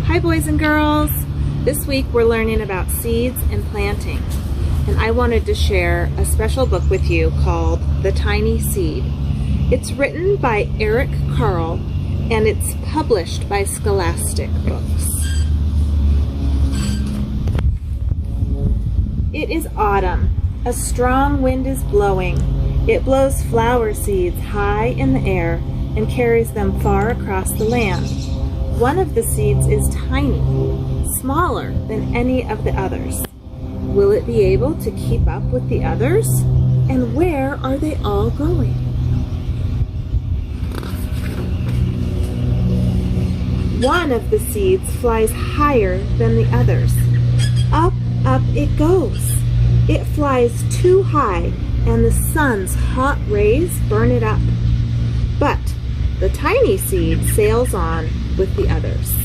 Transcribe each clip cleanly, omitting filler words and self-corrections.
Hi boys and girls! This week we're learning about seeds and planting, and I wanted to share a special book with you called The Tiny Seed. It's written by Carle and it's published by Scholastic Books. It is autumn. A strong wind is blowing. It blows flower seeds high in the air and carries them far across the land. One of the seeds is tiny, smaller than any of the others. Will it be able to keep up with the others? And where are they all going? One of the seeds flies higher than the others. Up, up it goes. It flies too high, and the sun's hot rays burn it up. But the tiny seed sails on with the others.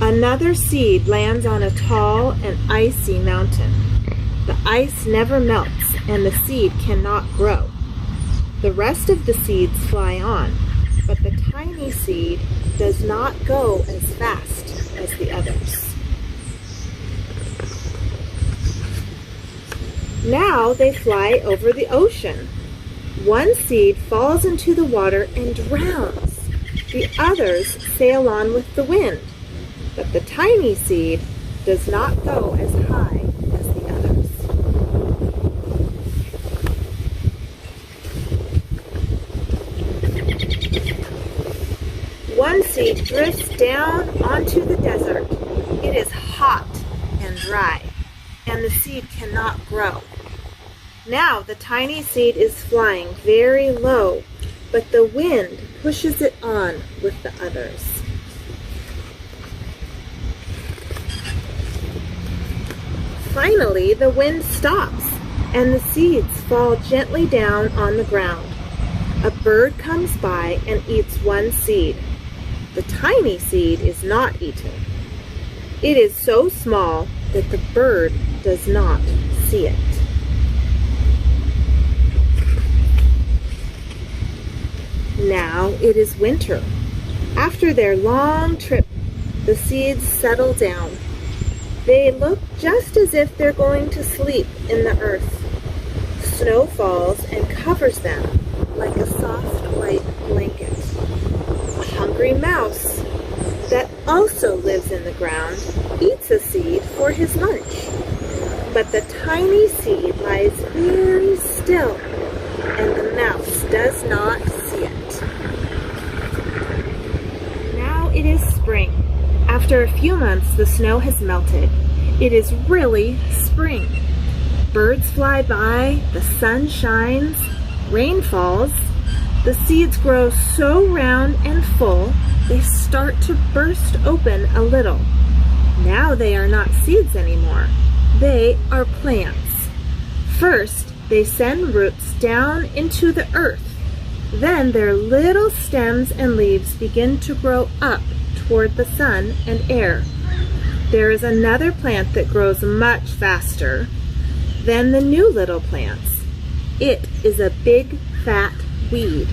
Another seed lands on a tall and icy mountain. The ice never melts, and the seed cannot grow. The rest of the seeds fly on, but the tiny seed does not go as fast as the others. Now they fly over the ocean. One seed falls into the water and drowns. The others sail on with the wind, but the tiny seed does not go as high as the others. One seed drifts down onto the desert. It is hot and dry, and the seed cannot grow. Now the tiny seed is flying very low, but the wind pushes it on with the others. Finally, the wind stops, and the seeds fall gently down on the ground. A bird comes by and eats one seed. The tiny seed is not eaten. It is so small that the bird does not see it. Now it is winter. After their long trip, the seeds settle down. They look just as if they're going to sleep in the earth. Snow falls and covers them like a soft white blanket. A hungry mouse that also lives in the ground eats a seed for his lunch. But the tiny seed lies very still, and the mouse does not see it. Now it is spring. After a few months, the snow has melted. It is really spring. Birds fly by, the sun shines, rain falls. The seeds grow so round and full, they start to burst open a little. Now they are not seeds anymore. They are plants. First, they send roots down into the earth. Then their little stems and leaves begin to grow up toward the sun and air. There is another plant that grows much faster than the new little plants. It is a big, fat weed,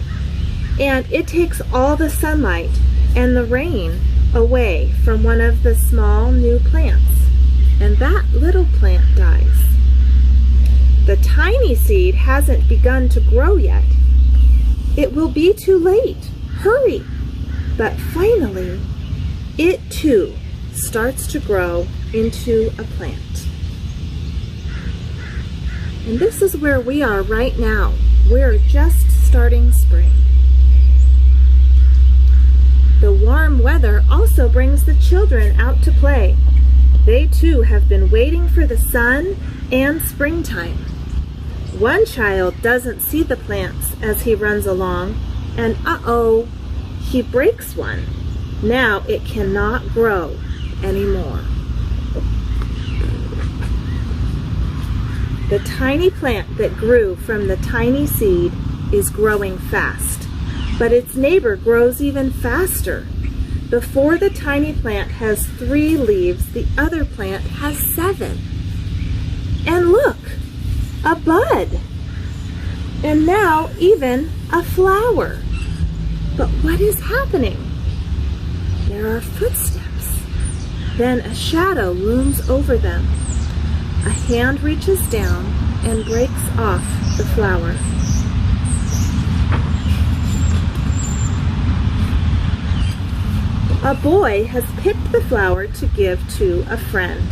and it takes all the sunlight and the rain away from one of the small new plants, and that little plant dies. The tiny seed hasn't begun to grow yet. It will be too late. Hurry! But finally, it too starts to grow into a plant. And this is where we are right now. We're just starting spring. The warm weather also brings the children out to play. They too have been waiting for the sun and springtime. One child doesn't see the plants as he runs along, and uh-oh, he breaks one. Now it cannot grow anymore. The tiny plant that grew from the tiny seed is growing fast, but its neighbor grows even faster. Before the tiny plant has 3 leaves, the other plant has 7. And look, a bud, and now even a flower. But what What is happening? There are footsteps. Then a shadow looms over them. A hand reaches down and breaks off the flower. A boy has picked the flower to give to a friend.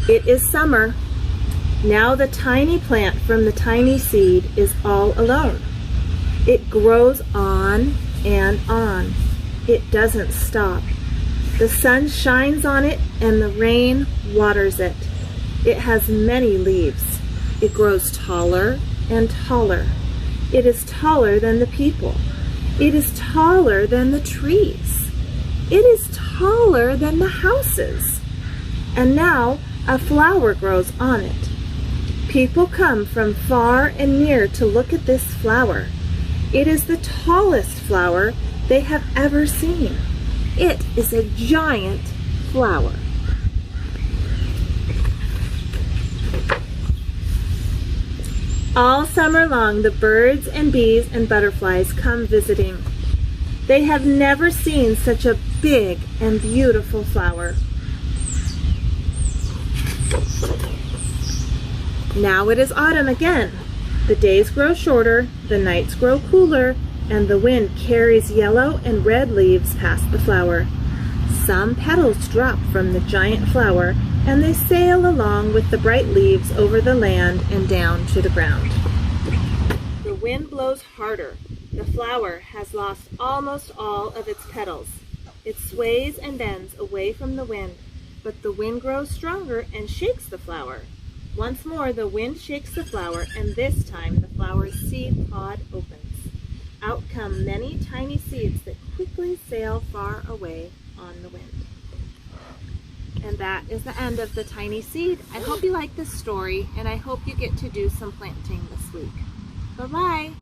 It is summer. Now the tiny plant from the tiny seed is all alone. It grows on and on. It doesn't stop. The sun shines on it and the rain waters it. It has many leaves. It grows taller and taller. It is taller than the people. It is taller than the trees. It is taller than the houses. And now a flower grows on it. People come from far and near to look at this flower. It is the tallest flower they have ever seen. It is a giant flower. All summer long, the birds and bees and butterflies come visiting. They have never seen such a big and beautiful flower. Now it is autumn again. The days grow shorter, the nights grow cooler, and the wind carries yellow and red leaves past the flower. Some petals drop from the giant flower, and they sail along with the bright leaves over the land and down to the ground. The wind blows harder. The flower has lost almost all of its petals. It sways and bends away from the wind, but the wind grows stronger and shakes the flower. Once more the wind shakes the flower, and this time the flower's seed pod opens. Out come many tiny seeds that quickly sail far away on the wind. And that is the end of the tiny seed. I hope you like this story, and I hope you get to do some planting this week. Bye-bye.